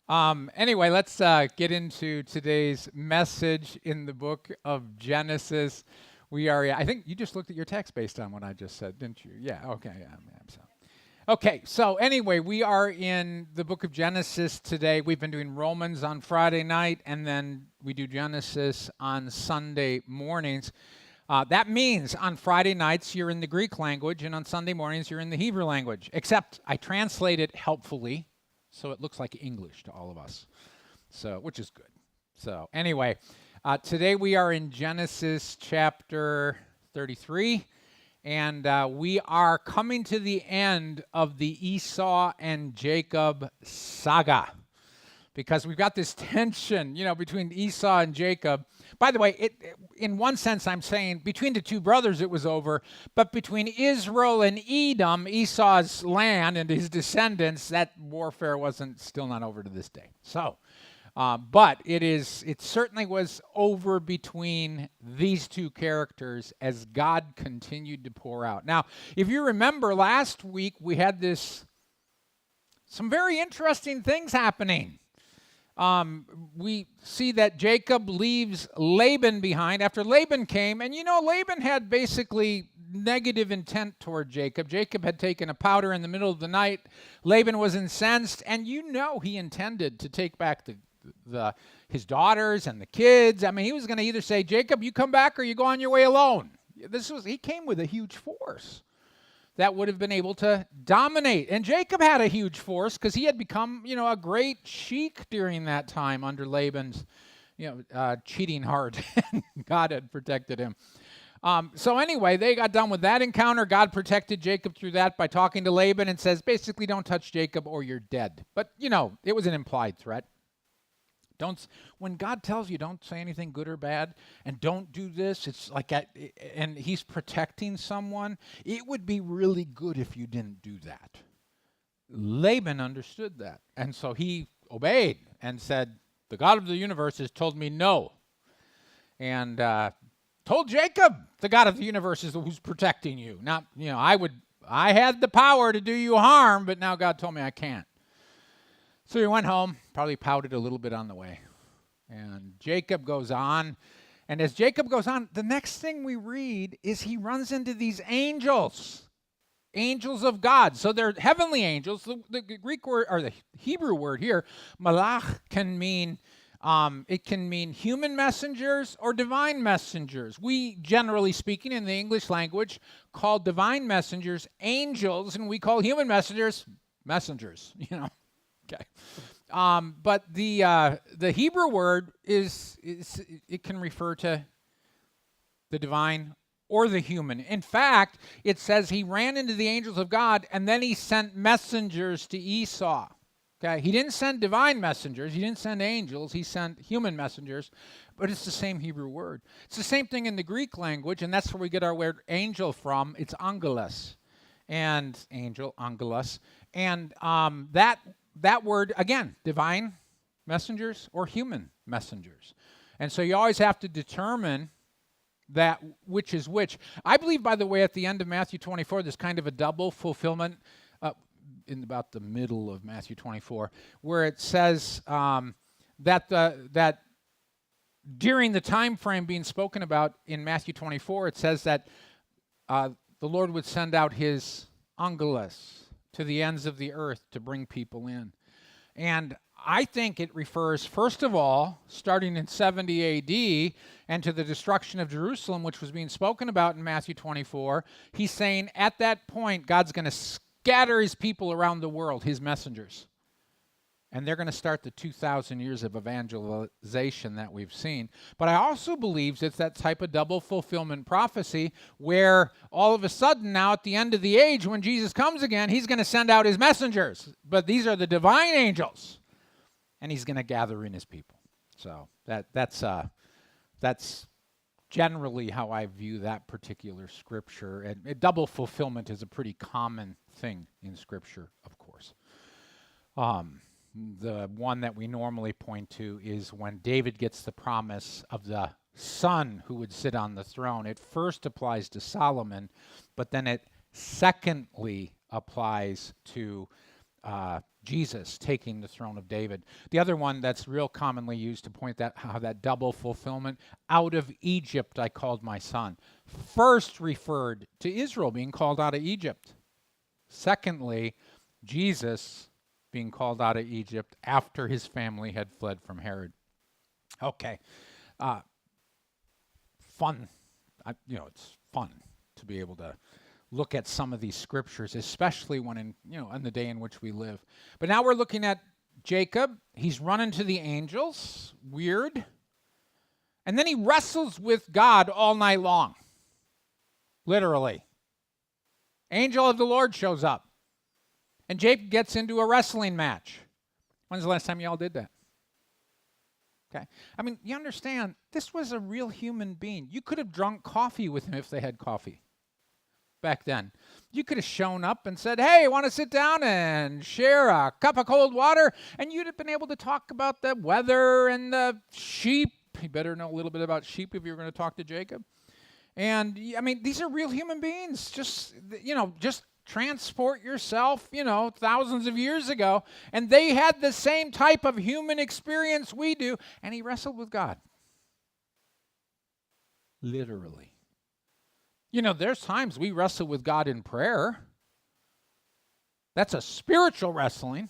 Anyway, let's get into today's message in the book of Genesis. I think you just looked at your text based on what I just said, didn't you? Yeah, okay. So anyway, we are in the book of Genesis today. We've been doing Romans on Friday night, and then we do Genesis on Sunday mornings. That means on Friday nights you're in the Greek language, and on Sunday mornings you're in the Hebrew language, except I translate it helpfully, so it looks like English to all of us, which is good. So anyway, today we are in Genesis chapter 33, and we are coming to the end of the Esau and Jacob saga, because we've got this tension, between Esau and Jacob. By the way, in one sense, I'm saying between the two brothers it was over, but between Israel and Edom, Esau's land and his descendants, that warfare still not over to this day. So, but it certainly was over between these two characters as God continued to pour out. Now, if you remember last week, we had some very interesting things happening. We see that Jacob leaves Laban behind after Laban came, and Laban had basically negative intent toward Jacob. Jacob had taken a powder in the middle of the night. Laban was incensed, and he intended to take back his daughters and the kids. I mean, he was going to either say, Jacob, you come back or you go on your way alone. He came with a huge force that would have been able to dominate. And Jacob had a huge force because he had become, a great sheik during that time under Laban's, cheating heart. God had protected him. So anyway, they got done with that encounter. God protected Jacob through that by talking to Laban and says, basically, don't touch Jacob or you're dead. But, it was an implied threat. When God tells you don't say anything good or bad and don't do this, it's like and he's protecting someone, it would be really good if you didn't do that. Laban understood that, and so he obeyed and said, the God of the universe has told me no. And told Jacob, the God of the universe is who's protecting you. Not, I had the power to do you harm, but now God told me I can't. So he went home, probably pouted a little bit on the way. And Jacob goes on. And as Jacob goes on, the next thing we read is he runs into these angels of God. So they're heavenly angels. The Greek word, or the Hebrew word here, malach, can mean human messengers or divine messengers. We, generally speaking, in the English language, call divine messengers angels, and we call human messengers messengers, Okay, but the Hebrew word it can refer to the divine or the human. In fact, it says he ran into the angels of God and then he sent messengers to Esau. Okay, he didn't send divine messengers, he didn't send angels, he sent human messengers, but it's the same Hebrew word. It's the same thing in the Greek language, and that's where we get our word angel from. It's angelos, and angel, angelos, and that word, again, divine messengers or human messengers. And so you always have to determine that which is which. I believe, by the way, at the end of Matthew 24, there's kind of a double fulfillment in about the middle of Matthew 24, where it says that during the time frame being spoken about in Matthew 24, it says that the Lord would send out his angelos to the ends of the earth to bring people in. And I think it refers, first of all, starting in 70 AD, and to the destruction of Jerusalem, which was being spoken about in Matthew 24. He's saying at that point, God's going to scatter his people around the world, his messengers. And they're going to start the 2,000 years of evangelization that we've seen. But I also believe it's that type of double fulfillment prophecy where all of a sudden now at the end of the age, when Jesus comes again, he's going to send out his messengers. But these are the divine angels. And he's going to gather in his people. So that's generally how I view that particular scripture. And double fulfillment is a pretty common thing in scripture, of course. The one that we normally point to is when David gets the promise of the son who would sit on the throne. It first applies to Solomon, but then it secondly applies to Jesus taking the throne of David. The other one that's real commonly used to point that how that double fulfillment, out of Egypt I called my son, first referred to Israel being called out of Egypt. Secondly, Jesus being called out of Egypt after his family had fled from Herod. Okay, fun. It's fun to be able to look at some of these scriptures, especially when in the day in which we live. But now we're looking at Jacob. He's running to the angels. Weird. And then he wrestles with God all night long. Literally. Angel of the Lord shows up. And Jacob gets into a wrestling match. When's the last time y'all did that? Okay. I mean, you understand, this was a real human being. You could have drunk coffee with him if they had coffee back then. You could have shown up and said, hey, want to sit down and share a cup of cold water? And you'd have been able to talk about the weather and the sheep. You better know a little bit about sheep if you're going to talk to Jacob. And, I mean, these are real human beings. Just transport yourself, thousands of years ago. And they had the same type of human experience we do. And he wrestled with God. Literally. There's times we wrestle with God in prayer. That's a spiritual wrestling.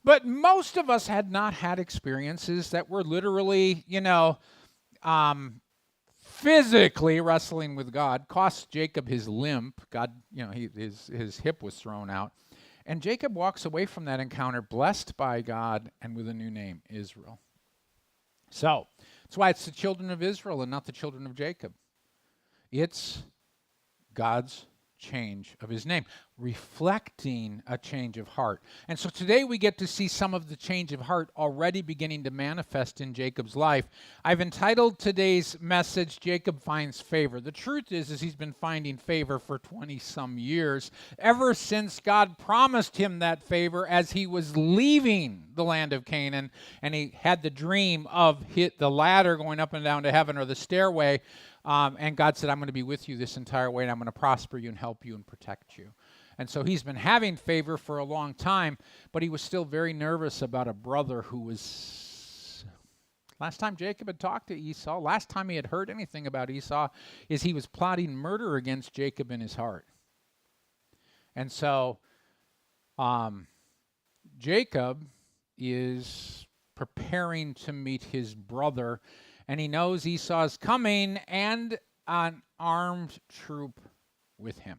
But most of us had not had experiences that were literally, physically wrestling with God. Cost Jacob his limp. God, his hip was thrown out. And Jacob walks away from that encounter blessed by God and with a new name, Israel. So, that's why it's the children of Israel and not the children of Jacob. It's God's change of his name, reflecting a change of heart. And so today we get to see some of the change of heart already beginning to manifest in Jacob's life. I've entitled today's message, Jacob Finds Favor. The truth is he's been finding favor for 20-some years, ever since God promised him that favor as he was leaving the land of Canaan, and he had the dream of the ladder going up and down to heaven, or the stairway. And God said, I'm going to be with you this entire way, and I'm going to prosper you and help you and protect you. And so he's been having favor for a long time, but he was still very nervous about a brother who was... Last time Jacob had talked to Esau, last time he had heard anything about Esau, is he was plotting murder against Jacob in his heart. And so Jacob is preparing to meet his brother, and he knows Esau is coming and an armed troop with him,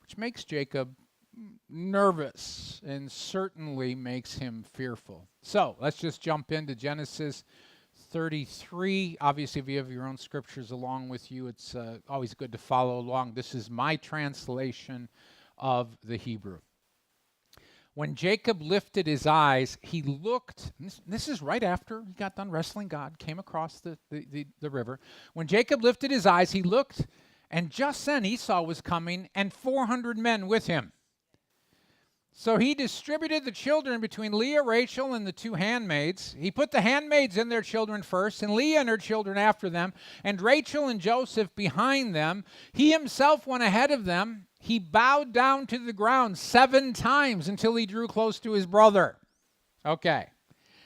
which makes Jacob nervous and certainly makes him fearful. So let's just jump into Genesis 33. Obviously, if you have your own scriptures along with you, it's always good to follow along. This is my translation of the Hebrew. When Jacob lifted his eyes, he looked, this is right after he got done wrestling God, came across the river. When Jacob lifted his eyes, he looked, and just then Esau was coming, and 400 men with him. So he distributed the children between Leah, Rachel, and the two handmaids. He put the handmaids and their children first, and Leah and her children after them, and Rachel and Joseph behind them. He himself went ahead of them. He bowed down to the ground 7 times until he drew close to his brother. Okay.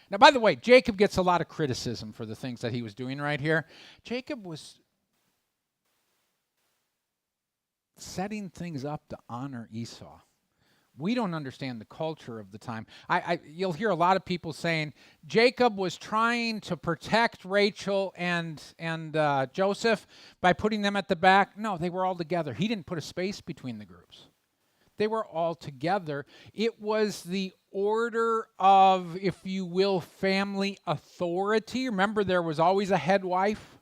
Now, by the way, Jacob gets a lot of criticism for the things that he was doing right here. Jacob was setting things up to honor Esau. We don't understand the culture of the time. You'll hear a lot of people saying Jacob was trying to protect Rachel and Joseph by putting them at the back. No, they were all together. He didn't put a space between the groups. They were all together. It was the order of, if you will, family authority. Remember, there was always a head wife,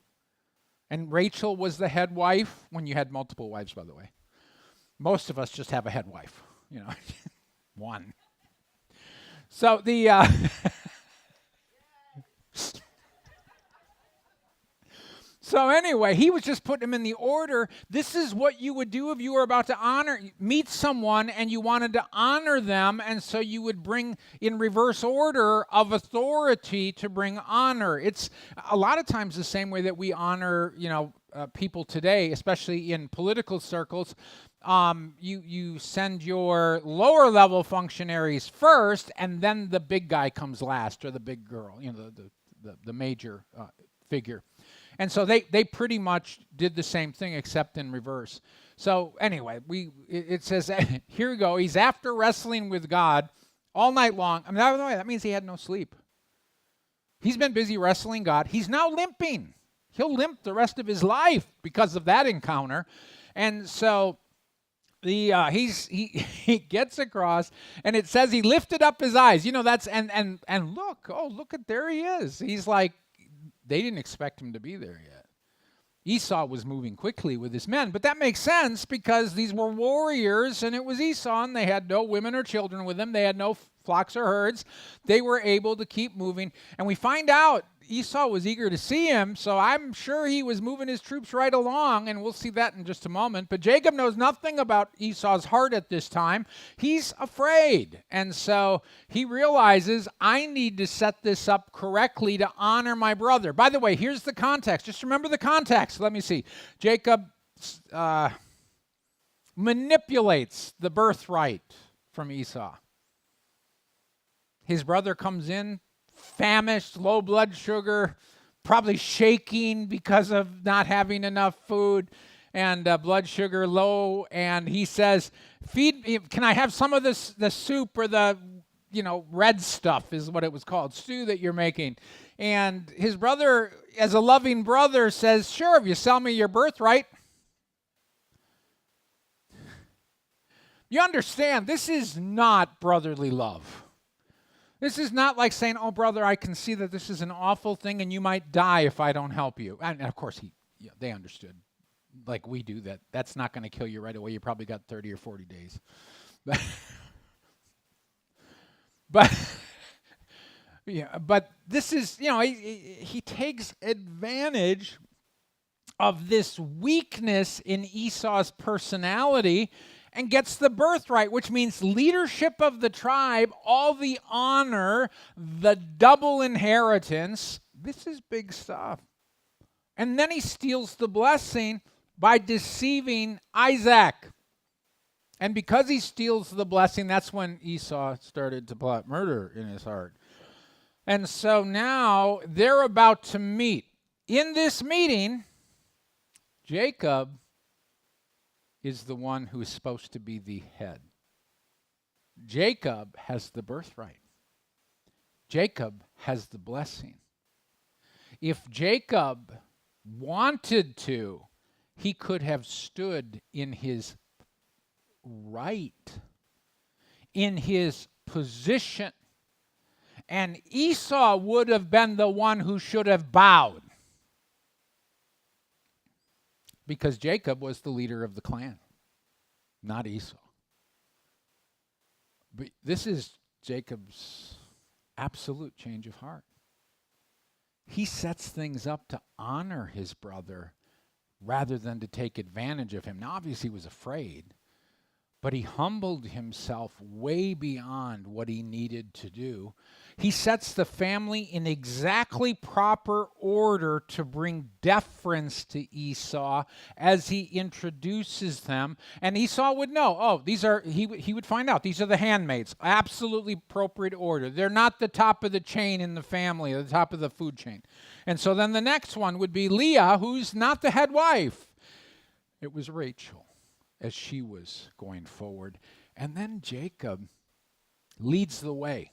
and Rachel was the head wife when you had multiple wives, by the way. Most of us just have a head wife. One. So so anyway, he was just putting them in the order. This is what you would do if you were about to meet someone and you wanted to honor them, and so you would bring in reverse order of authority to bring honor. It's a lot of times the same way that we honor, people today, especially in political circles. you send your lower level functionaries first, and then the big guy comes last, or the big girl, the major figure. And so they pretty much did the same thing except in reverse. So anyway, it says here we go. He's after wrestling with God all night long. I mean, by the way, that means he had no sleep. He's been busy wrestling God. He's now limping. He'll limp the rest of his life because of that encounter. And so he gets across, and it says he lifted up his eyes. That's and look at, there he is. He's like, they didn't expect him to be there yet. Esau was moving quickly with his men, but that makes sense because these were warriors, and it was Esau, and they had no women or children with them. They had no flocks or herds. They were able to keep moving, and we find out Esau was eager to see him, so I'm sure he was moving his troops right along, and we'll see that in just a moment. But Jacob knows nothing about Esau's heart at this time. He's afraid, and so he realizes, I need to set this up correctly to honor my brother. By the way, here's the context. Just remember the context. Let me see. Jacob manipulates the birthright from Esau. His brother comes in, famished, low blood sugar, probably shaking because of not having enough food, and blood sugar low. And he says, can I have some of this, the soup, or the red stuff is what it was called, stew that you're making? And his brother, as a loving brother, says, sure, if you sell me your birthright. You understand, this is not brotherly love. This is not like saying, oh, brother, I can see that this is an awful thing and you might die if I don't help you. And of course, they understood, like we do, that that's not going to kill you right away. You probably got 30 or 40 days. But this is, he takes advantage of this weakness in Esau's personality and gets the birthright, which means leadership of the tribe, all the honor, the double inheritance. This is big stuff. And then he steals the blessing by deceiving Isaac. And because he steals the blessing, that's when Esau started to plot murder in his heart. And so now they're about to meet. In this meeting, Jacob is the one who is supposed to be the head. Jacob has the birthright. Jacob has the blessing. If Jacob wanted to, he could have stood in his right, in his position, and Esau would have been the one who should have bowed, because Jacob was the leader of the clan, not Esau. But this is Jacob's absolute change of heart. He sets things up to honor his brother rather than to take advantage of him. Now, obviously, he was afraid, but he humbled himself way beyond what he needed to do. He sets the family in exactly proper order to bring deference to Esau as he introduces them. And Esau would know, he would find out, these are the handmaids. Absolutely appropriate order. They're not the top of the chain in the family, or the top of the food chain. And so then the next one would be Leah, who's not the head wife. It was Rachel, as she was going forward. And then Jacob leads the way.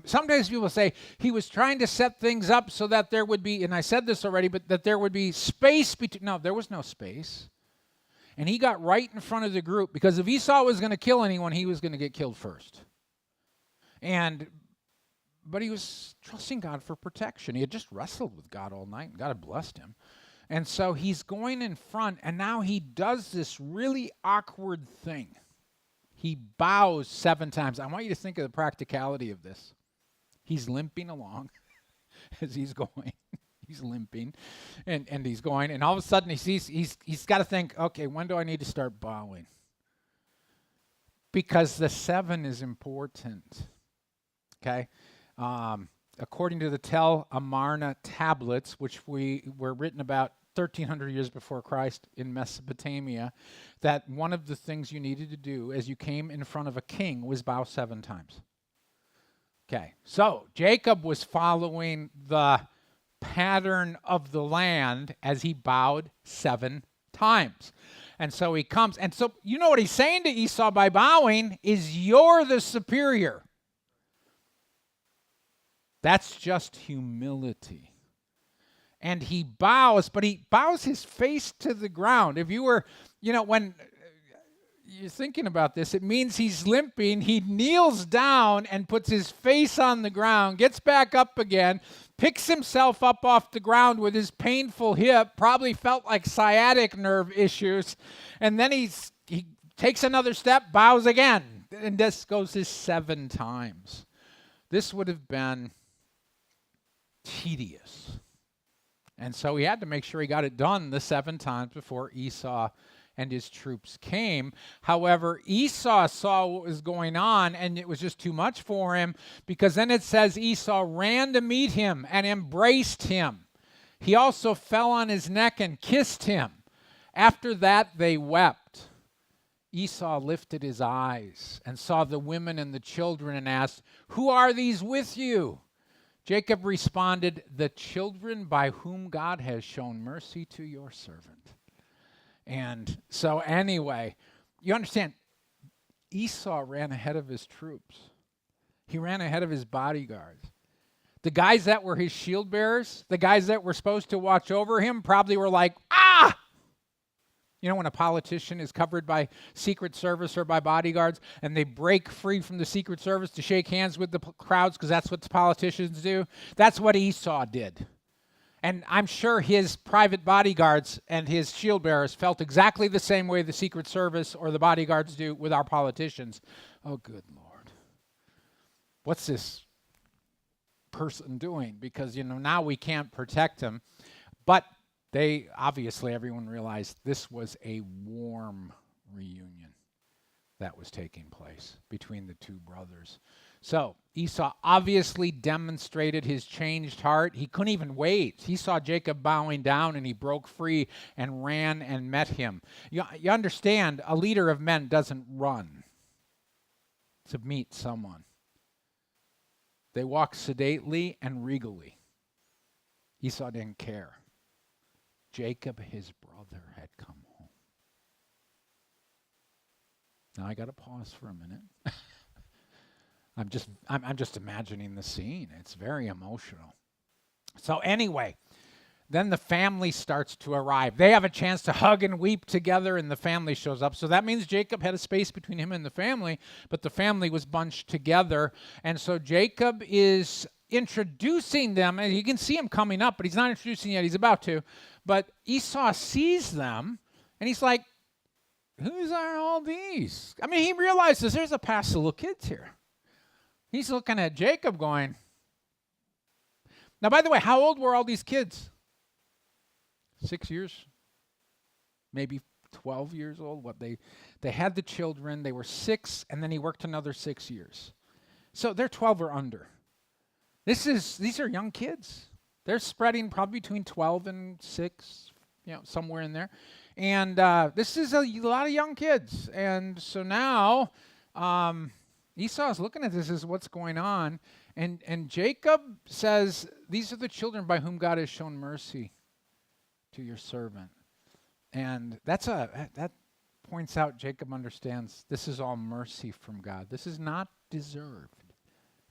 Sometimes people say he was trying to set things up so that there would be, and I said this already, but that there would be space between. No, there was no space. And he got right in front of the group, because if Esau was going to kill anyone, he was going to get killed first. But he was trusting God for protection. He had just wrestled with God all night, and God had blessed him. And so he's going in front, and now he does this really awkward thing. He bows 7 times. I want you to think of the practicality of this. He's limping along as he's going. He's limping, and he's going, and all of a sudden he's got to think, okay, when do I need to start bowing? Because the 7 is important. Okay? According to the Tel Amarna tablets, which were written about 1,300 years before Christ in Mesopotamia, that one of the things you needed to do as you came in front of a king was bow 7 times. Okay, so Jacob was following the pattern of the land as he bowed 7 times. And so he comes, and so you know what he's saying to Esau by bowing is, you're the superior. That's just humility. And he bows, but he bows his face to the ground. If you were, when you're thinking about this, it means he's limping. He kneels down and puts his face on the ground, gets back up again, picks himself up off the ground with his painful hip, probably felt like sciatic nerve issues, and then he takes another step, bows again, and this goes his 7 times. This would have been tedious. And so he had to make sure he got it done the 7 times before Esau and his troops came. However, Esau saw what was going on, and it was just too much for him, because then it says Esau ran to meet him and embraced him. He also fell on his neck and kissed him. After that, they wept. Esau lifted his eyes and saw the women and the children and asked, "Who are these with you?" Jacob responded, "The children by whom God has shown mercy to your servant." And so anyway, you understand, Esau ran ahead of his troops. He ran ahead of his bodyguards. The guys that were his shield bearers, the guys that were supposed to watch over him, probably were like, ah! You know, when a politician is covered by Secret Service or by bodyguards, and they break free from the Secret Service to shake hands with the crowds, because that's what the politicians do. That's what Esau did. And I'm sure his private bodyguards and his shield bearers felt exactly the same way the Secret Service or the bodyguards do with our politicians. Oh, good Lord. What's this person doing? Because, now we can't protect him. But everyone realized this was a warm reunion that was taking place between the two brothers. So Esau obviously demonstrated his changed heart. He couldn't even wait. He saw Jacob bowing down, and he broke free and ran and met him. You understand, a leader of men doesn't run to meet someone. They walk sedately and regally. Esau didn't care. Jacob, his brother, had come home. Now I got to pause for a minute. I'm just imagining the scene. It's very emotional. So anyway, then the family starts to arrive. They have a chance to hug and weep together, and the family shows up. So that means Jacob had a space between him and the family, but the family was bunched together. And so Jacob is introducing them, and you can see him coming up, but he's not introducing yet. He's about to. But Esau sees them, and he's like, whose are all these? I mean, he realizes there's a pack of little kids here. He's looking at Jacob going, now, by the way, how old were all these kids? 6 years? Maybe 12 years old? They had the children. They were 6, and then he worked another 6 years. So they're 12 or under. These are young kids. They're spreading probably between 12 and 6, somewhere in there. And this is a lot of young kids. And so now Esau's looking at this as what's going on. And Jacob says, these are the children by whom God has shown mercy to your servant. And that points out Jacob understands this is all mercy from God. This is not deserved.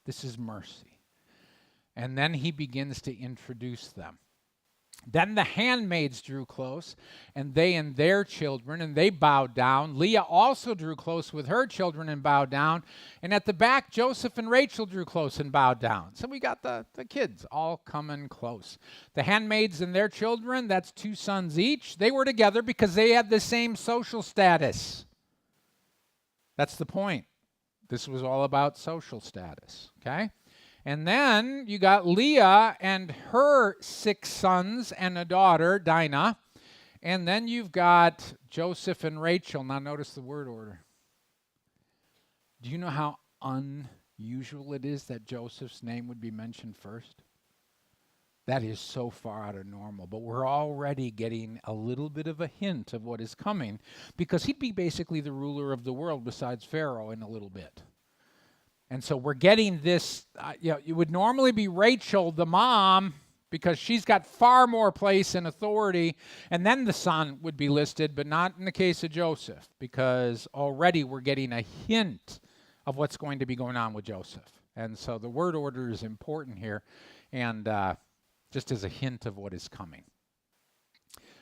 This is mercy. And then he begins to introduce them. Then the handmaids drew close, and they and their children, and they bowed down. Leah also drew close with her children and bowed down. And at the back, Joseph and Rachel drew close and bowed down. So we got the kids all coming close. The handmaids and their children, that's 2 sons each. They were together because they had the same social status. That's the point. This was all about social status, okay? And then you got Leah and her 6 sons and a daughter, Dinah. And then you've got Joseph and Rachel. Now notice the word order. Do you know how unusual it is that Joseph's name would be mentioned first? That is so far out of normal, but we're already getting a little bit of a hint of what is coming, because he'd be basically the ruler of the world besides Pharaoh in a little bit. And so we're getting this, it would normally be Rachel, the mom, because she's got far more place and authority, and then the son would be listed, but not in the case of Joseph, because already we're getting a hint of what's going to be going on with Joseph. And so the word order is important here, and just as a hint of what is coming.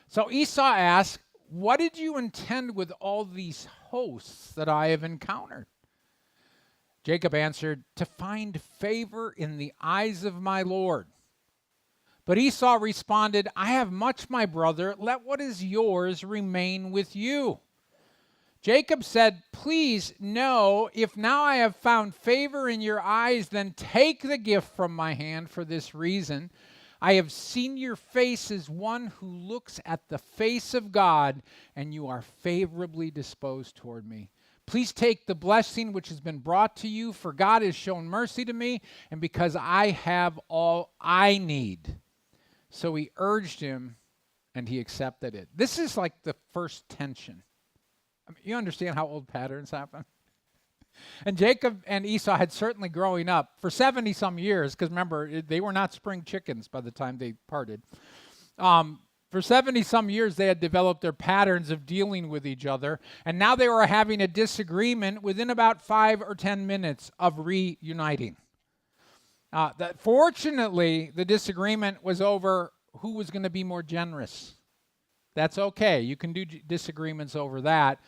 So Esau asked, "What did you intend with all these hosts that I have encountered?" Jacob answered, "To find favor in the eyes of my Lord." But Esau responded, "I have much, my brother. Let what is yours remain with you." Jacob said, "Please, no. If now I have found favor in your eyes, then take the gift from my hand for this reason. I have seen your face as one who looks at the face of God, and you are favorably disposed toward me. Please take the blessing which has been brought to you, for God has shown mercy to me, and because I have all I need." So he urged him, and he accepted it. This is like the first tension. I mean, you understand how old patterns happen? And Jacob and Esau had certainly growing up for 70-some years, because remember, they were not spring chickens by the time they parted. For 70-some years, they had developed their patterns of dealing with each other, and now they were having a disagreement within about 5 or 10 minutes of reuniting. Fortunately, the disagreement was over who was going to be more generous. That's okay. You can do disagreements over that.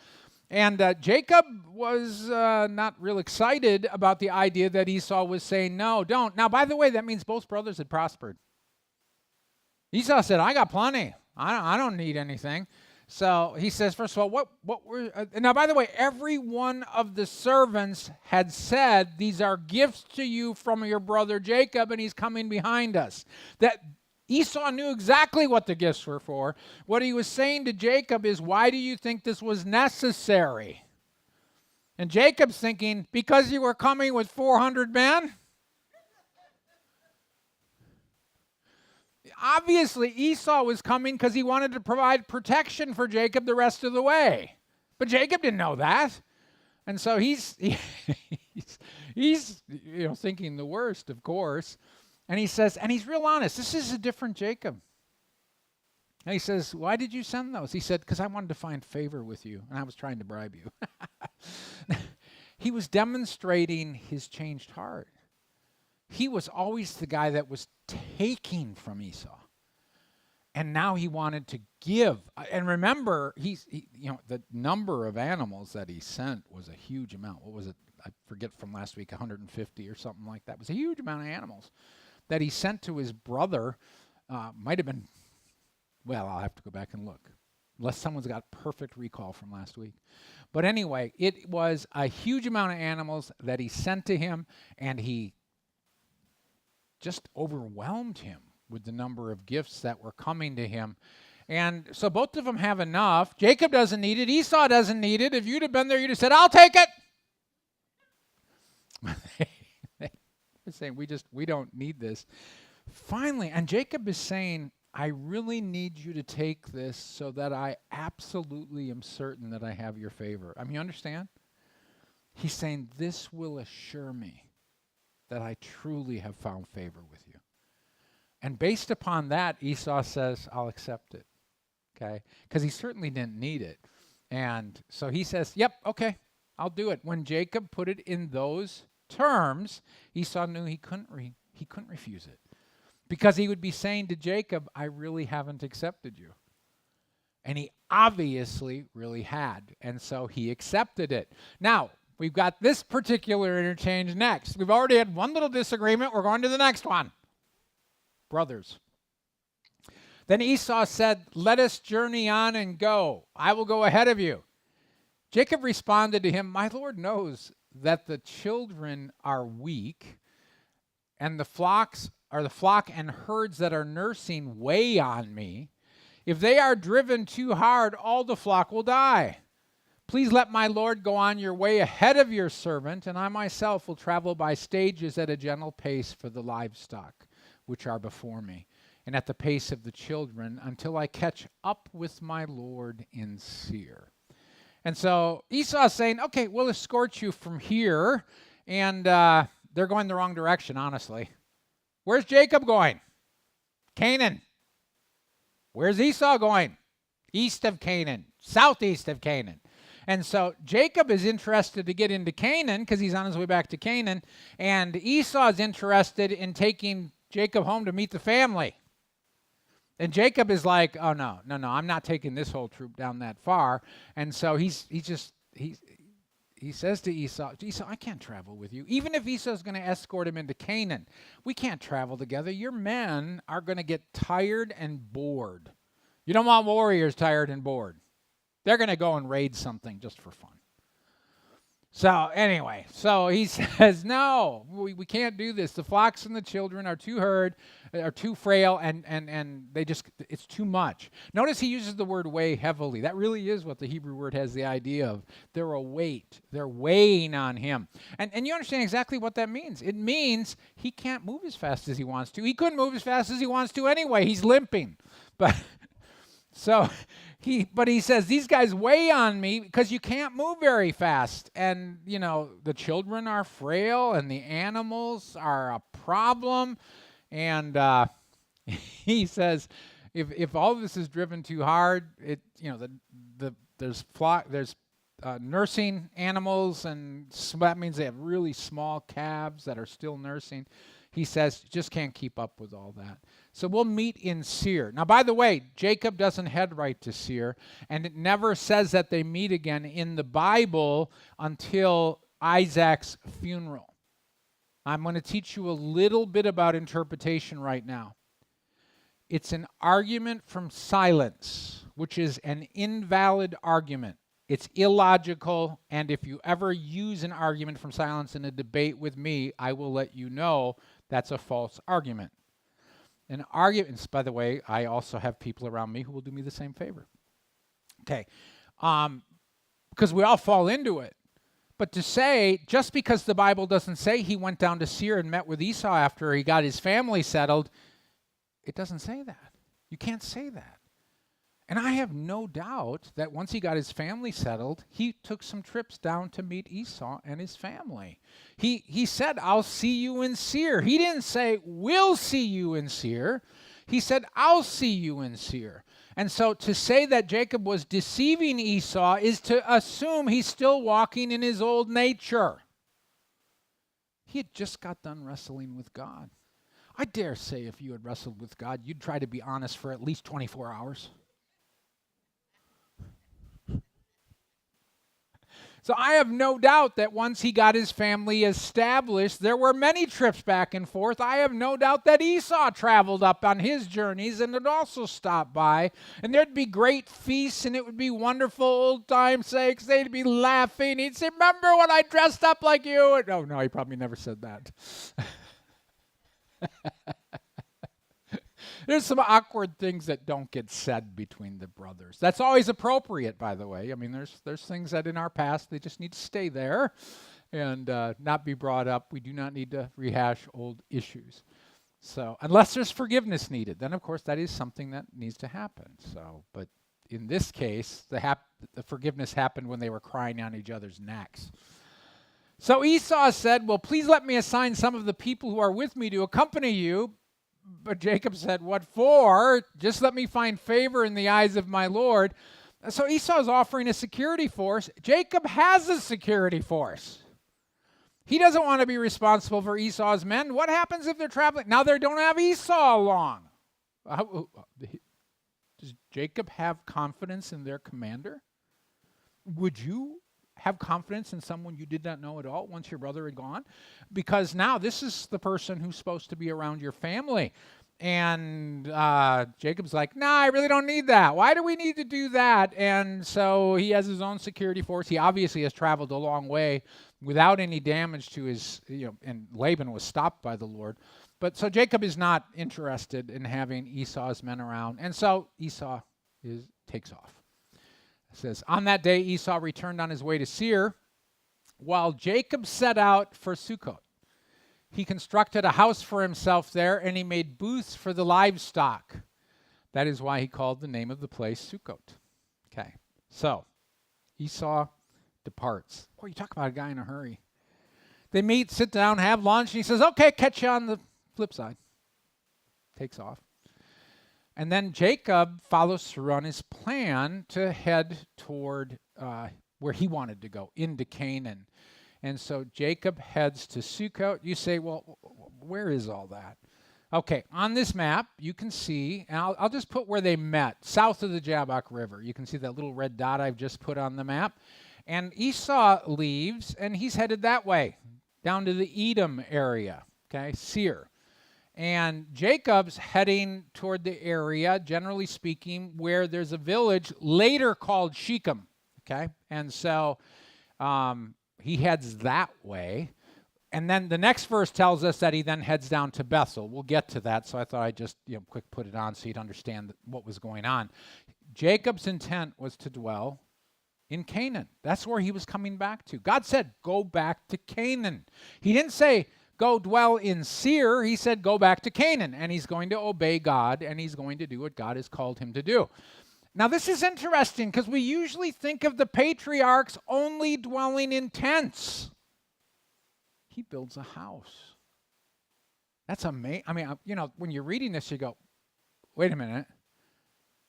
And Jacob was not real excited about the idea that Esau was saying, "No, don't." Now, by the way, that means both brothers had prospered. Esau said, "I got plenty. I don't need anything." So he says, first of all, what were... now, by the way, every one of the servants had said, "These are gifts to you from your brother Jacob, and he's coming behind us." That Esau knew exactly what the gifts were for. What he was saying to Jacob is, "Why do you think this was necessary?" And Jacob's thinking, "Because you were coming with 400 men?" Obviously, Esau was coming because he wanted to provide protection for Jacob the rest of the way. But Jacob didn't know that. And so he's thinking the worst, of course. And he says, and he's real honest, this is a different Jacob. And he says, "Why did you send those?" He said, "Because I wanted to find favor with you, and I was trying to bribe you." He was demonstrating his changed heart. He was always the guy that was taking from Esau. And now he wanted to give. And remember, the number of animals that he sent was a huge amount. What was it? I forget from last week, 150 or something like that. It was a huge amount of animals that he sent to his brother. Might have been, well, I'll have to go back and look, unless someone's got perfect recall from last week. But anyway, it was a huge amount of animals that he sent to him, and he just overwhelmed him with the number of gifts that were coming to him. And so both of them have enough. Jacob doesn't need it. Esau doesn't need it. If you'd have been there, you'd have said, "I'll take it." They're saying, we don't need this. Finally, and Jacob is saying, "I really need you to take this so that I absolutely am certain that I have your favor." I mean, you understand? He's saying, "This will assure me that I truly have found favor with you." And based upon that, Esau says, "I'll accept it." Okay? Because he certainly didn't need it. And so he says, "Yep, okay, I'll do it." When Jacob put it in those terms, Esau knew he couldn't refuse it. Because he would be saying to Jacob, "I really haven't accepted you." And he obviously really had. And so he accepted it. Now, we've got this particular interchange next. We've already had one little disagreement. We're going to the next one. Brothers. Then Esau said, "Let us journey on and go. I will go ahead of you." Jacob responded to him, "My Lord knows that the children are weak, and the flock and herds that are nursing weigh on me. If they are driven too hard, all the flock will die. Please let my Lord go on your way ahead of your servant, and I myself will travel by stages at a gentle pace for the livestock which are before me. and at the pace of the children until I catch up with my Lord in Seir. And so Esau's saying, okay, we'll escort you from here. And they're going the wrong direction, honestly. Where's Jacob going? Canaan. Where's Esau going? East of Canaan, southeast of Canaan. And so Jacob is interested to get into Canaan because he's on his way back to Canaan. And Esau is interested in taking Jacob home to meet the family. And Jacob is like, oh, no, I'm not taking this whole troop down that far. And so he says to Esau, I can't travel with you. Even if Esau's going to escort him into Canaan, we can't travel together. Your men are going to get tired and bored. You don't want warriors tired and bored. They're going to go and raid something just for fun. So anyway, so he says, no, we can't do this. The flocks and the children are too frail, and it's too much. Notice he uses the word weigh heavily. That really is what the Hebrew word has the idea of. They're a weight. They're weighing on him. And you understand exactly what that means. It means he can't move as fast as he wants to. He couldn't move as fast as he wants to anyway. He's limping. But he says, these guys weigh on me because you can't move very fast. And, the children are frail and the animals are a problem. And he says, if all of this is driven too hard, there's nursing animals, and so that means they have really small calves that are still nursing. He says, just can't keep up with all that. So we'll meet in Seir. Now, by the way, Jacob doesn't head right to Seir, and it never says that they meet again in the Bible until Isaac's funeral. I'm going to teach you a little bit about interpretation right now. It's an argument from silence, which is an invalid argument. It's illogical, and if you ever use an argument from silence in a debate with me, I will let you know that's a false argument. And arguments, by the way, I also have people around me who will do me the same favor. Okay, because we all fall into it. But to say, just because the Bible doesn't say he went down to Seir and met with Esau after he got his family settled, it doesn't say that. You can't say that. And I have no doubt that once he got his family settled, he took some trips down to meet Esau and his family. He said, I'll see you in Seir. He didn't say, we'll see you in Seir. He said, I'll see you in Seir. And so to say that Jacob was deceiving Esau is to assume he's still walking in his old nature. He had just got done wrestling with God. I dare say if you had wrestled with God, you'd try to be honest for at least 24 hours. So I have no doubt that once he got his family established, there were many trips back and forth. I have no doubt that Esau traveled up on his journeys and would also stop by. And there'd be great feasts, and it would be wonderful old time's sakes. They'd be laughing. He'd say, remember when I dressed up like you? Oh, no, he probably never said that. There's some awkward things that don't get said between the brothers. That's always appropriate, by the way. I mean, there's things that in our past, they just need to stay there and not be brought up. We do not need to rehash old issues. So unless there's forgiveness needed, then, of course, that is something that needs to happen. So, but in this case, the forgiveness happened when they were crying on each other's necks. So Esau said, well, please let me assign some of the people who are with me to accompany you. But Jacob said, what for? Just let me find favor in the eyes of my Lord. So Esau is offering a security force. Jacob has a security force. He doesn't want to be responsible for Esau's men. What happens if they're traveling? Now they don't have Esau along. Does Jacob have confidence in their commander? Would you have confidence in someone you did not know at all once your brother had gone? Because now this is the person who's supposed to be around your family. And Jacob's like, nah, I really don't need that. Why do we need to do that? And so he has his own security force. He obviously has traveled a long way without any damage to his, and Laban was stopped by the Lord. But so Jacob is not interested in having Esau's men around. And so Esau takes off. It says, on that day Esau returned on his way to Seir, while Jacob set out for Sukkot. He constructed a house for himself there, and he made booths for the livestock. That is why he called the name of the place Sukkot. Okay, so Esau departs. Boy, you talk about a guy in a hurry. They meet, sit down, have lunch, and he says, okay, catch you on the flip side. Takes off. And then Jacob follows through on his plan to head toward where he wanted to go, into Canaan. And so Jacob heads to Sukkot. You say, well, where is all that? Okay, on this map, you can see, and I'll just put where they met, south of the Jabbok River. You can see that little red dot I've just put on the map. And Esau leaves, and he's headed that way, down to the Edom area, okay, Seir. And Jacob's heading toward the area, generally speaking, where there's a village later called Shechem, okay? And so he heads that way. And then the next verse tells us that he then heads down to Bethel. We'll get to that, so I thought I'd just quick put it on so you'd understand what was going on. Jacob's intent was to dwell in Canaan. That's where he was coming back to. God said, go back to Canaan. He didn't say, go dwell in Seir. He said, go back to Canaan. And he's going to obey God, and he's going to do what God has called him to do. Now, this is interesting because we usually think of the patriarchs only dwelling in tents. He builds a house. That's amazing. I mean, when you're reading this, you go, wait a minute.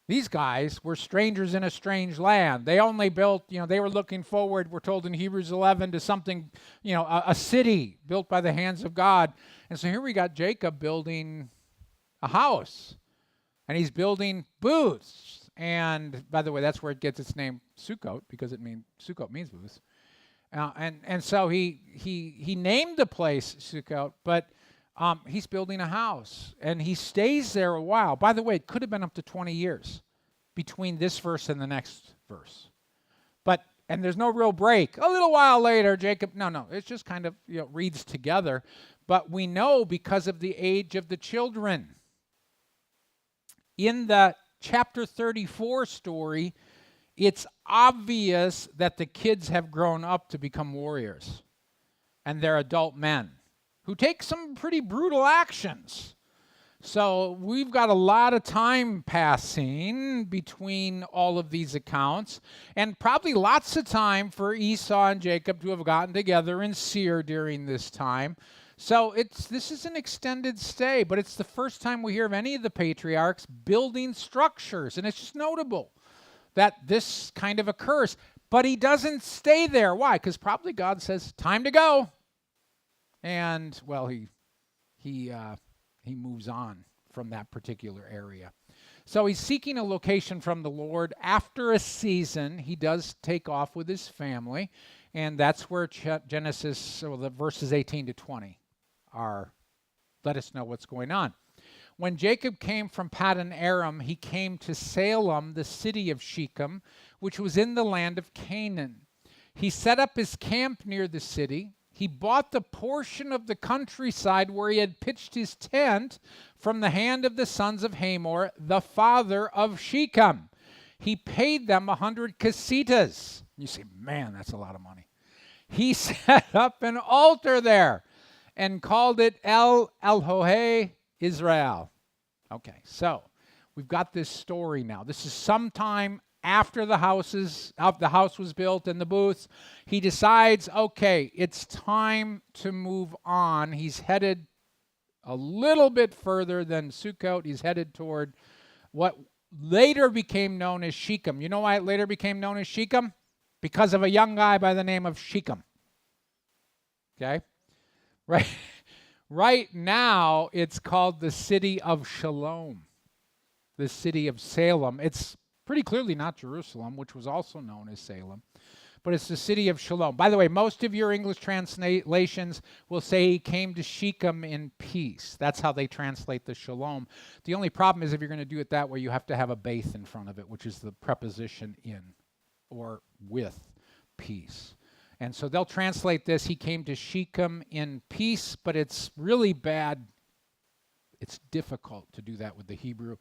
These guys were strangers in a strange land. They only built, they were looking forward, we're told in Hebrews 11, to something, a city built by the hands of God. And so here we got Jacob building a house. And he's building booths. And by the way, that's where it gets its name Sukkot, because Sukkot means booths. And so he named the place Sukkot, but he's building a house, and he stays there a while. By the way, it could have been up to 20 years between this verse and the next verse. And there's no real break. A little while later, Jacob, no, it's just kind of reads together. But we know because of the age of the children. In the chapter 34 story, it's obvious that the kids have grown up to become warriors, and they're adult men who take some pretty brutal actions. So we've got a lot of time passing between all of these accounts, and probably lots of time for Esau and Jacob to have gotten together in Seir during this time. So this is an extended stay, but it's the first time we hear of any of the patriarchs building structures, and it's just notable that this kind of occurs. But he doesn't stay there. Why? Because probably God says, time to go. And, well, he moves on from that particular area. So he's seeking a location from the Lord. After a season, he does take off with his family, and that's where Genesis, the verses 18 to 20 let us know what's going on. When Jacob came from Paddan Aram, he came to Salem, the city of Shechem, which was in the land of Canaan. He set up his camp near the city. He bought the portion of the countryside where he had pitched his tent from the hand of the sons of Hamor, the father of Shechem. He paid them 100 casitas. You say, man, that's a lot of money. He set up an altar there and called it El Elohe Israel. Okay, so we've got this story now. This is sometime after the house was built and the booths. He decides, okay, it's time to move on. He's headed a little bit further than Sukkot. He's headed toward what later became known as Shechem. You know why it later became known as Shechem? Because of a young guy by the name of Shechem. Okay? Right now, it's called the city of Shalom, the city of Salem. It's pretty clearly not Jerusalem, which was also known as Salem, but it's the city of Shalom. By the way, most of your English translations will say he came to Shechem in peace. That's how they translate the Shalom. The only problem is if you're going to do it that way, you have to have a beth in front of it, which is the preposition in or with peace. And so they'll translate this, he came to Shechem in peace, but it's really bad. It's difficult to do that with the Hebrew.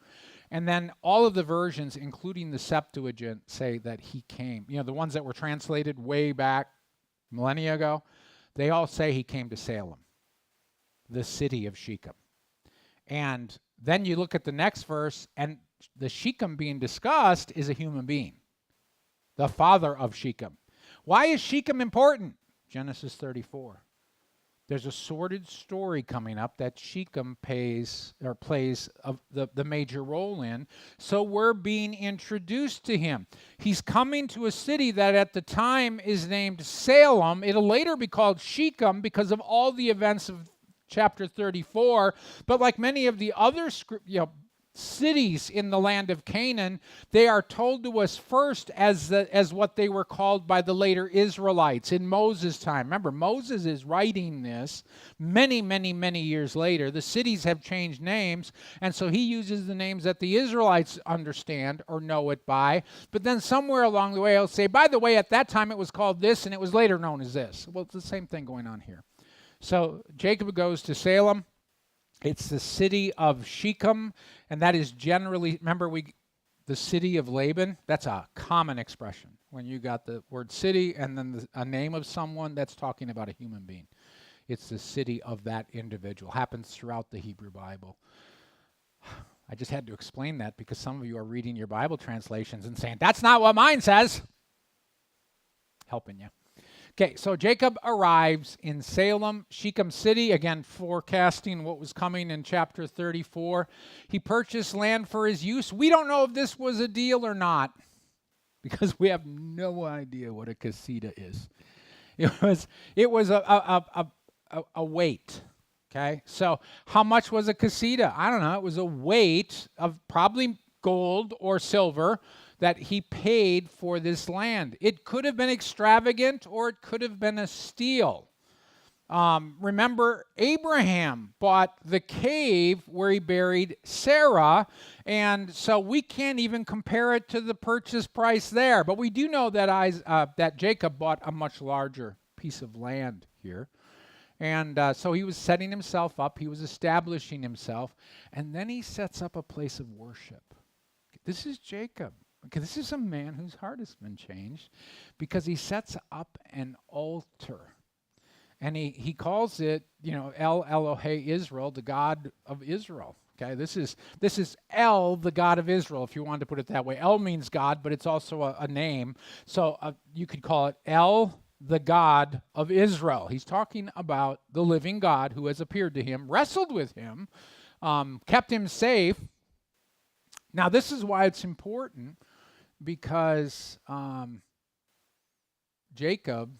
And then all of the versions, including the Septuagint, say that he came. The ones that were translated way back millennia ago, they all say he came to Salem. the city of Shechem. And then you look at the next verse, and the Shechem being discussed is a human being, the father of Shechem. Why is Shechem important? Genesis 34. There's a sordid story coming up that Shechem plays the major role in. So we're being introduced to him. He's coming to a city that at the time is named Salem. It'll later be called Shechem because of all the events of chapter 34. But like many of the other cities in the land of Canaan, they are told to us first as what they were called by the later Israelites in Moses' time. Remember, Moses is writing this many, many, many years later. The cities have changed names, and so he uses the names that the Israelites understand or know it by. But then somewhere along the way, he'll say, by the way, at that time it was called this, and it was later known as this. Well, it's the same thing going on here. So Jacob goes to Salem. It's the city of Shechem, and that is generally, remember, the city of Laban, that's a common expression. When you got the word city and then a name of someone, that's talking about a human being. It's the city of that individual. Happens throughout the Hebrew Bible. I just had to explain that because some of you are reading your Bible translations and saying, that's not what mine says. Helping you. Okay, so Jacob arrives in Salem, Shechem city, again forecasting what was coming in chapter 34. He purchased land for his use. We don't know if this was a deal or not because we have no idea what a casita is. It was a weight. Okay, so how much was a casita? I don't know. It was a weight of probably gold or silver that he paid for this land. It could have been extravagant or it could have been a steal. Remember, Abraham bought the cave where he buried Sarah, and so we can't even compare it to the purchase price there. But we do know that Jacob bought a much larger piece of land here. And so he was setting himself up, he was establishing himself, and then he sets up a place of worship. This is Jacob. Okay, this is a man whose heart has been changed because he sets up an altar. And he calls it, El Elohe Israel, the God of Israel. Okay, this is El, the God of Israel, if you wanted to put it that way. El means God, but it's also a name. So you could call it El, the God of Israel. He's talking about the living God who has appeared to him, wrestled with him, kept him safe. Now, this is why it's important, because Jacob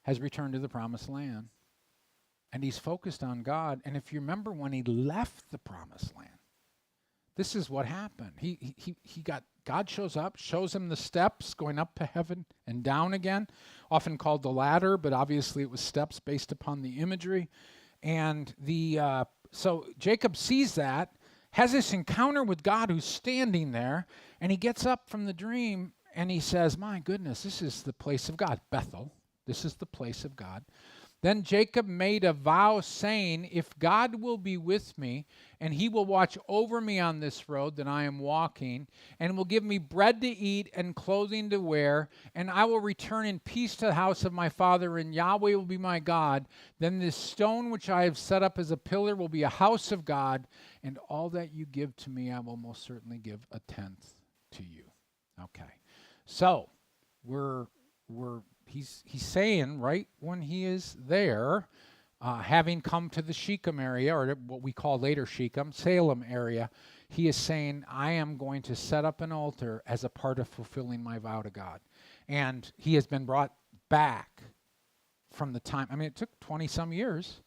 has returned to the promised land, and he's focused on God. And if you remember when he left the promised land, this is what happened. God shows up, shows him the steps going up to heaven and down again, often called the ladder, but obviously it was steps based upon the imagery. And so Jacob sees that, has this encounter with God who's standing there, and he gets up from the dream and he says, my goodness, this is the place of God, Bethel. This is the place of God. Then Jacob made a vow saying, if God will be with me and he will watch over me on this road that I am walking and will give me bread to eat and clothing to wear, and I will return in peace to the house of my father, and Yahweh will be my God, then this stone which I have set up as a pillar will be a house of God, and all that you give to me I will most certainly give a tenth to you. Okay. So he's saying right when he is there, having come to the Shechem area, or what we call later Shechem, Salem area, he is saying, I am going to set up an altar as a part of fulfilling my vow to God. And he has been brought back from the time, it took 20-some years,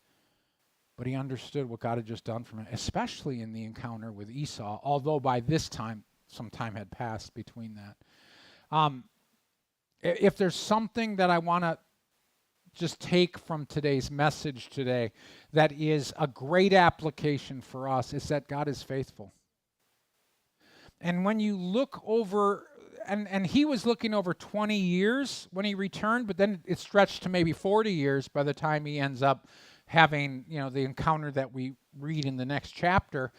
but he understood what God had just done for him, especially in the encounter with Esau, although by this time, some time had passed between that. If there's something that I want to just take from today's message today that is a great application for us, is that God is faithful. And when you look over, and he was looking over 20 years when he returned, but then it stretched to maybe 40 years by the time he ends up having, the encounter that we read in the next chapter.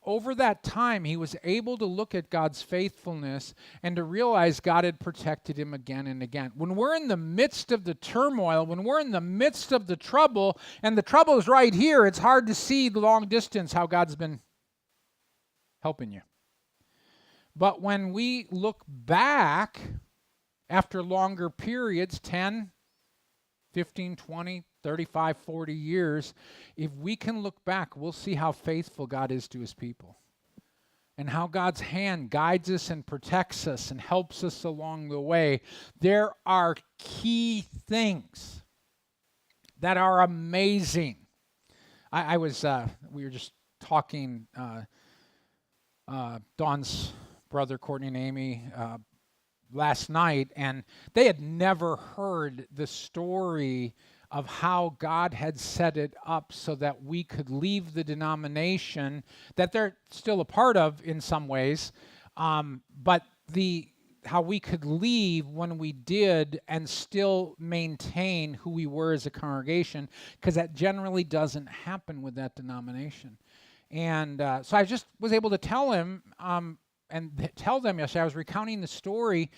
Over that time, he was able to look at God's faithfulness and to realize God had protected him again and again. When we're in the midst of the turmoil, when we're in the midst of the trouble, and the trouble is right here, it's hard to see the long distance how God's been helping you. But when we look back after longer periods, 10, 15, 20, 35, 40 years, if we can look back, we'll see how faithful God is to his people and how God's hand guides us and protects us and helps us along the way. There are key things that are amazing. We were just talking, Dawn's brother, Courtney and Amy, last night, and they had never heard the story of how God had set it up so that we could leave the denomination that they're still a part of in some ways, but how we could leave when we did and still maintain who we were as a congregation, because that generally doesn't happen with that denomination. And so I just was able to tell him and tell them yesterday, I was recounting the story,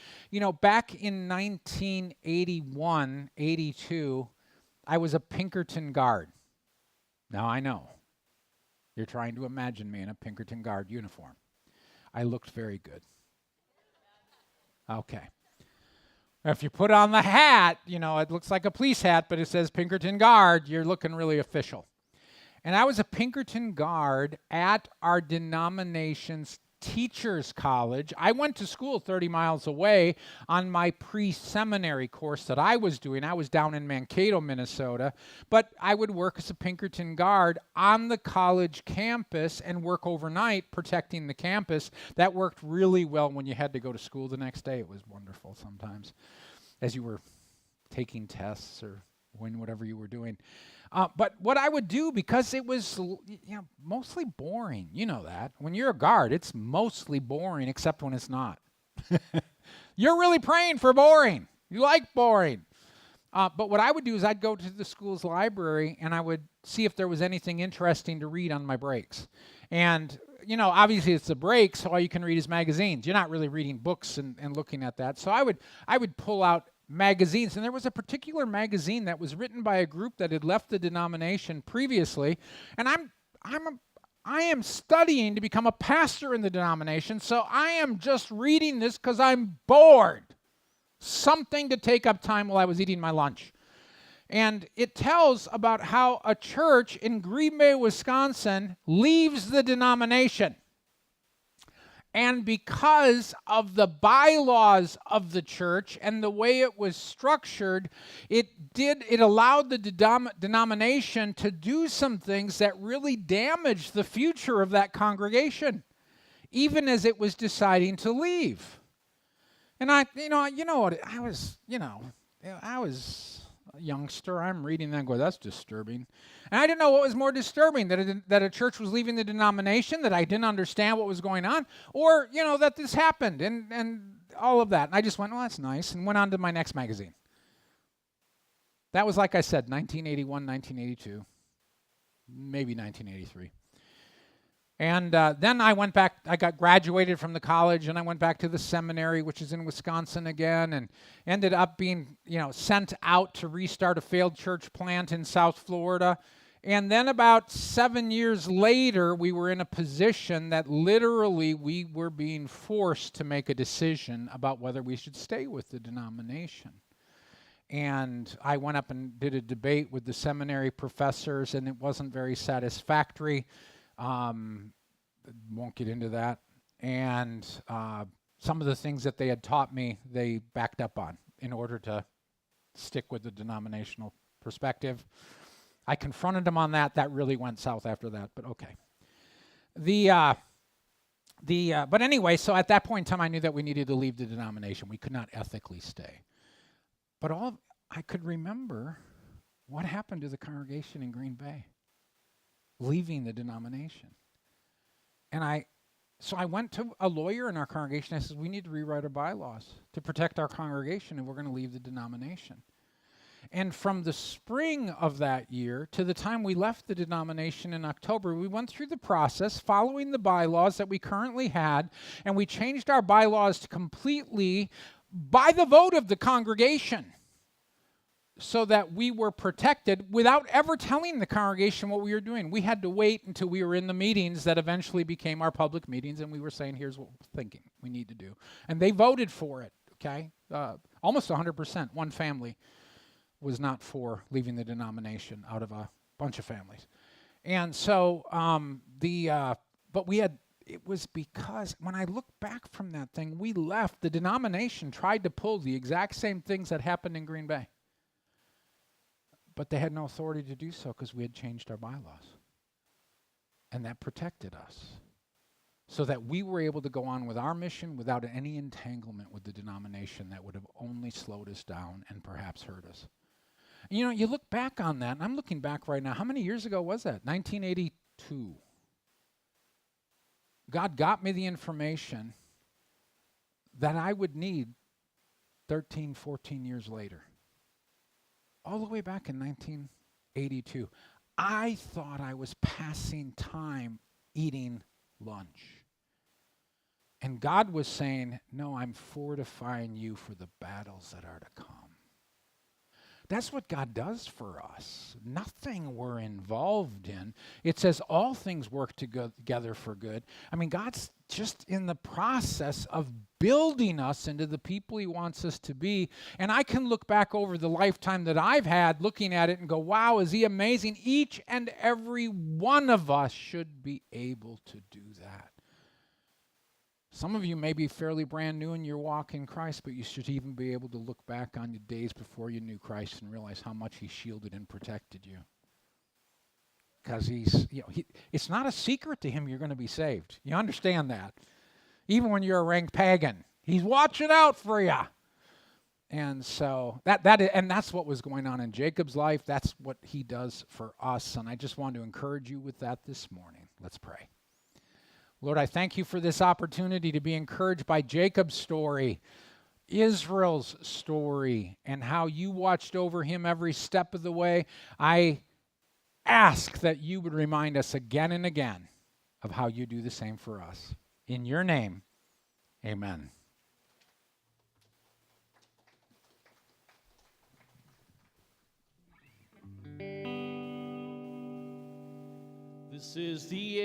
back in 1981, 82, I was a Pinkerton guard. Now I know, you're trying to imagine me in a Pinkerton guard uniform. I looked very good. Okay. If you put on the hat, it looks like a police hat, but it says Pinkerton guard, you're looking really official. And I was a Pinkerton guard at our denomination's teachers college. I went to school 30 miles away on my pre-seminary course that I was doing. I was down in Mankato, Minnesota, but I would work as a Pinkerton guard on the college campus and work overnight protecting the campus. That worked really well when you had to go to school the next day. It was wonderful sometimes as you were taking tests or whatever you were doing. But what I would do, because it was mostly boring, you know that. When you're a guard, it's mostly boring, except when it's not. You're really praying for boring. You like boring. But what I would do is I'd go to the school's library and I would see if there was anything interesting to read on my breaks. And, obviously it's the break, so all you can read is magazines. You're not really reading books and looking at that. So I would pull out magazines, and there was a particular magazine that was written by a group that had left the denomination previously, and I am studying to become a pastor in the denomination, so I am just reading this because I'm bored. Something to take up time while I was eating my lunch. And it tells about how a church in Green Bay, Wisconsin leaves the denomination. And because of the bylaws of the church and the way it was structured, it allowed the denomination to do some things that really damaged the future of that congregation, even as it was deciding to leave. And I was a youngster. I'm reading that and going, that's disturbing. And I didn't know what was more disturbing, that a church was leaving the denomination, that I didn't understand what was going on, or, that this happened and all of that. And I just went, well, that's nice, and went on to my next magazine. That was, like I said, 1981, 1982, maybe 1983. And then I went back, I got graduated from the college, and I went back to the seminary, which is in Wisconsin again, and ended up being, sent out to restart a failed church plant in South Florida. And then about 7 years later, we were in a position that literally we were being forced to make a decision about whether we should stay with the denomination. And I went up and did a debate with the seminary professors, and it wasn't very satisfactory. Won't get into that. And some of the things that they had taught me, they backed up on in order to stick with the denominational perspective. I confronted them on that. That really went south after that, but okay. But anyway, so at that point in time, I knew that we needed to leave the denomination. We could not ethically stay. But I could remember what happened to the congregation in Green Bay, leaving the denomination. And so I went to a lawyer in our congregation. I said, we need to rewrite our bylaws to protect our congregation, and we're going to leave the denomination. And from the spring of that year to the time we left the denomination in October, we went through the process following the bylaws that we currently had, and we changed our bylaws to completely by the vote of the congregation so that we were protected without ever telling the congregation what we were doing. We had to wait until we were in the meetings that eventually became our public meetings, and we were saying, here's what we're thinking we need to do. And they voted for it, okay? Almost 100%. One family was not for leaving the denomination out of a bunch of families. And so but we had, it was because when I look back from that thing, we left, the denomination tried to pull the exact same things that happened in Green Bay. But they had no authority to do so because we had changed our bylaws. And that protected us so that we were able to go on with our mission without any entanglement with the denomination that would have only slowed us down and perhaps hurt us. And you know, you look back on that, and I'm looking back right now. How many years ago was that? 1982. God got me the information that I would need 13, 14 years later. All the way back in 1982. I thought I was passing time eating lunch. And God was saying, no, I'm fortifying you for the battles that are to come. That's what God does for us. Nothing we're involved in. It says all things work together for good. I mean, God's just in the process of building us into the people he wants us to be. And I can look back over the lifetime that I've had, looking at it and go, wow, is he amazing? Each and every one of us should be able to do that. Some of you may be fairly brand new in your walk in Christ, but you should even be able to look back on the days before you knew Christ and realize how much he shielded and protected you. Because it's not a secret to him you're going to be saved. You understand that? Even when you're a ranked pagan, he's watching out for you. And so that's what was going on in Jacob's life. That's what he does for us. And I just want to encourage you with that this morning. Let's pray. Lord, I thank you for this opportunity to be encouraged by Jacob's story, Israel's story, and how you watched over him every step of the way. I ask that you would remind us again and again of how you do the same for us. In your name, amen. This is the